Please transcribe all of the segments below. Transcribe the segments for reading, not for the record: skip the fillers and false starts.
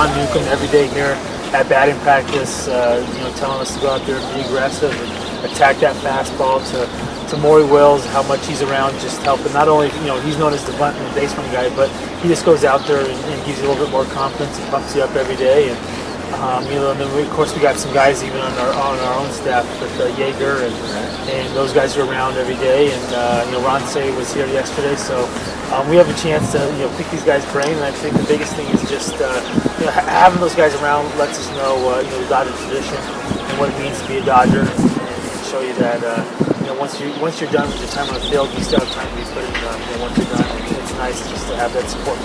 Ron Newcomb every day here at batting practice, telling us to go out there and be aggressive and attack that fastball. To Maury Wills, how much he's around, just helping. Not only he's known as the bunt and the baseman guy, but he just goes out there and gives you a little bit more confidence and pumps you up every day. And and then of course we got some guys even on our own staff with Yeager and those guys are around every day. And Vassegh was here yesterday, so we have a chance to pick these guys' brain. And I think the biggest thing is just having those guys around lets us know the Dodger tradition and what it means to be a Dodger, and show you that once you're done with your time on the field, you still have time to be putting once you're done. It's nice just to have that support.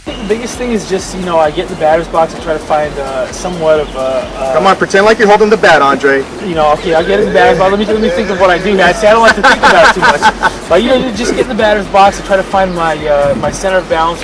The biggest thing is just, I get in the batter's box and try to find somewhat of a... Come on, pretend like you're holding the bat, Andre. Okay, I'll get in the batter's box. Let me think of what I do. I say I don't like to think about it too much. But, just get in the batter's box and try to find my center of balance,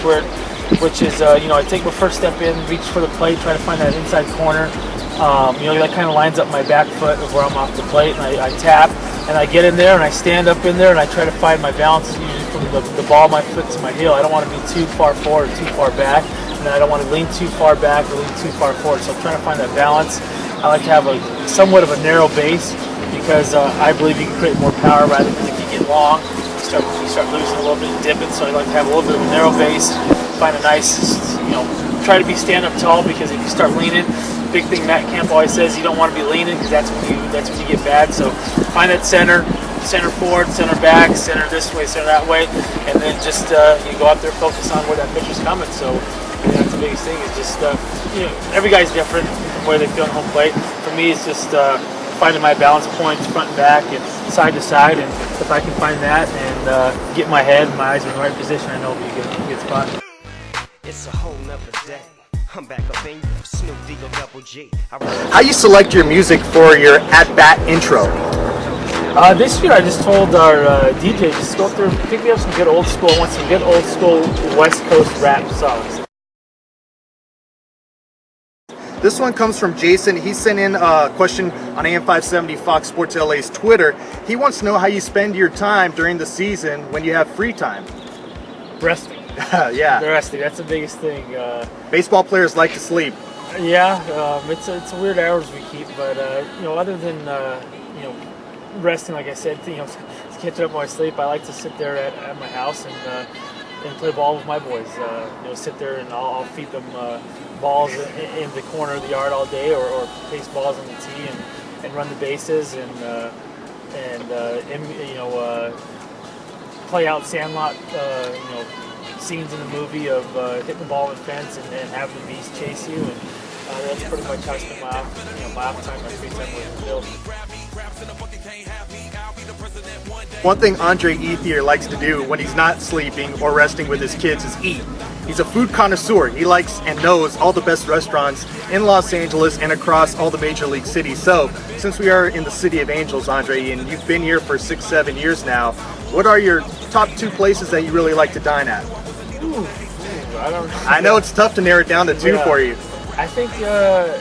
which is, I take my first step in, reach for the plate, try to find that inside corner. That kind of lines up my back foot of where I'm off the plate, and I tap, and I get in there, and I stand up in there, and I try to find my balance, usually from the ball of my foot to my heel. I don't want to be too far forward or too far back, and I don't want to lean too far back or lean too far forward, so I'm trying to find that balance. I like to have somewhat of a narrow base, because I believe you can create more power rather than if you get long, you start losing a little bit and dipping, so I like to have a little bit of a narrow base, find a nice, try to be stand up tall, because if you start leaning, big thing Matt Camp always says, you don't want to be leaning, because that's when you get bad. So find that center forward, center back, center this way, center that way, and then just you go out there, focus on where that pitcher's coming. So that's the biggest thing, is just every guy's different from where they feel on home plate. For me, it's just finding my balance points front and back and side to side, and if I can find that and get my head and my eyes in the right position, I know it'll be a good spot. It's a whole nother day. I'm back up in Snoop Deagle Double G. How you select your music for your at-bat intro? This year I just told our DJ just go up there and pick me up some good old school. I want some good old school West Coast rap songs. This one comes from Jason. He sent in a question on AM570 Fox Sports LA's Twitter. He wants to know how you spend your time during the season when you have free time. Resting. Yeah. Resting. That's the biggest thing. Baseball players like to sleep. Yeah, it's a weird hours we keep, but other than resting, like I said, to catch up on my sleep, I like to sit there at my house and play ball with my boys. Sit there and I'll feed them balls in the corner of the yard all day, or pace balls on the tee and run the bases and play out sandlot. Scenes in the movie of hitting the ball in the fence and having the beast chase you, and that's pretty much how I spend my off time, my free time with the field. One thing Andre Ethier likes to do when he's not sleeping or resting with his kids is eat. He's a food connoisseur. He likes and knows all the best restaurants in Los Angeles and across all the major league cities. So, since we are in the city of Angels, Andre, and you've been here for 6-7 years now, what are your top 2 places that you really like to dine at? I know it's tough to narrow it down to 2 for you. I think the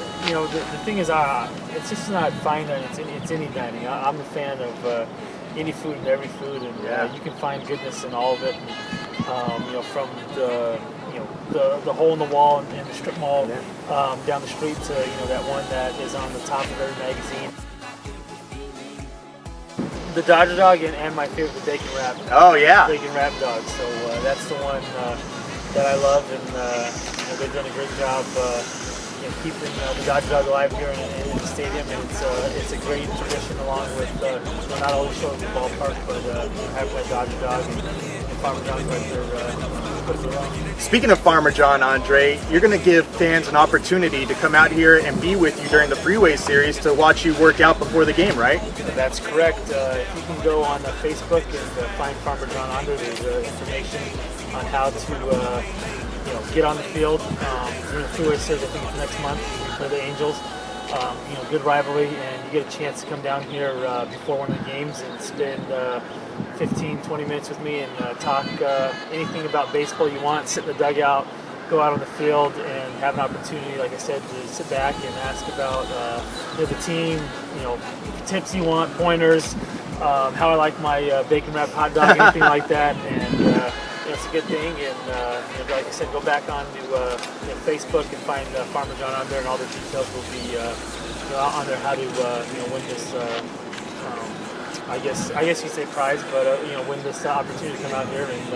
thing is, it's just not fine dining. It's any dining. I'm a fan of any food and every food, and you can find goodness in all of it. From the hole in the wall in the strip mall down the street to that one that is on the top of every magazine. The Dodger dog and my favorite, the bacon wrap. Oh yeah, bacon wrap dog. So that's the one that I love, and they've done a great job keeping the Dodger dog alive here in the stadium. And it's a great tradition, along with not only showing the ballpark, but having that Dodger dog and Farmer John's right there. Speaking of Farmer John, Andre, you're going to give fans an opportunity to come out here and be with you during the Freeway Series to watch you work out before the game, right? That's correct. If you can go on Facebook and find Farmer John Andre, there's information on how to get on the field during the Freeway Series. I think it's next month. We play the Angels. Good rivalry, and you get a chance to come down here before one of the games and spend 15-20 minutes with me and talk anything about baseball you want. Sit in the dugout, go out on the field, and have an opportunity, like I said, to sit back and ask about the team, tips you want, pointers, how I like my bacon wrap hot dog, anything like that, and that's a good thing. And like I said, go back on to Facebook and find Farmer John on there, and all the details will be on there how to win this. I guess you say prize, but win this opportunity to come out here and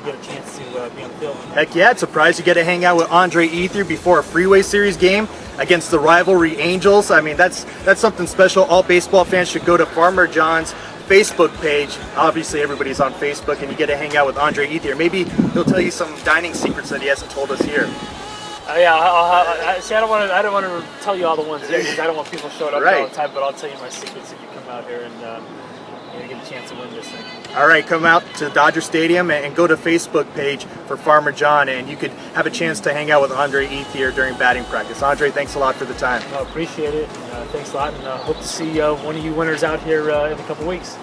get a chance to be on the field. Heck yeah, it's a prize. You get to hang out with Andre Ethier before a Freeway Series game against the rivalry Angels. I mean, that's something special. All baseball fans should go to Farmer John's Facebook page. Obviously, everybody's on Facebook, and you get to hang out with Andre Ethier. Maybe he'll tell you some dining secrets that he hasn't told us here. See, I don't want to tell you all the ones here because I don't want people showing up all the time. But I'll tell you my secrets if you come out here and get a chance to win this thing. All right, come out to Dodger Stadium and go to Facebook page for Farmer John, and you could have a chance to hang out with Andre Ethier during batting practice. Andre, thanks a lot for the time. I appreciate it. Thanks a lot, and hope to see one of you winners out here in a couple weeks.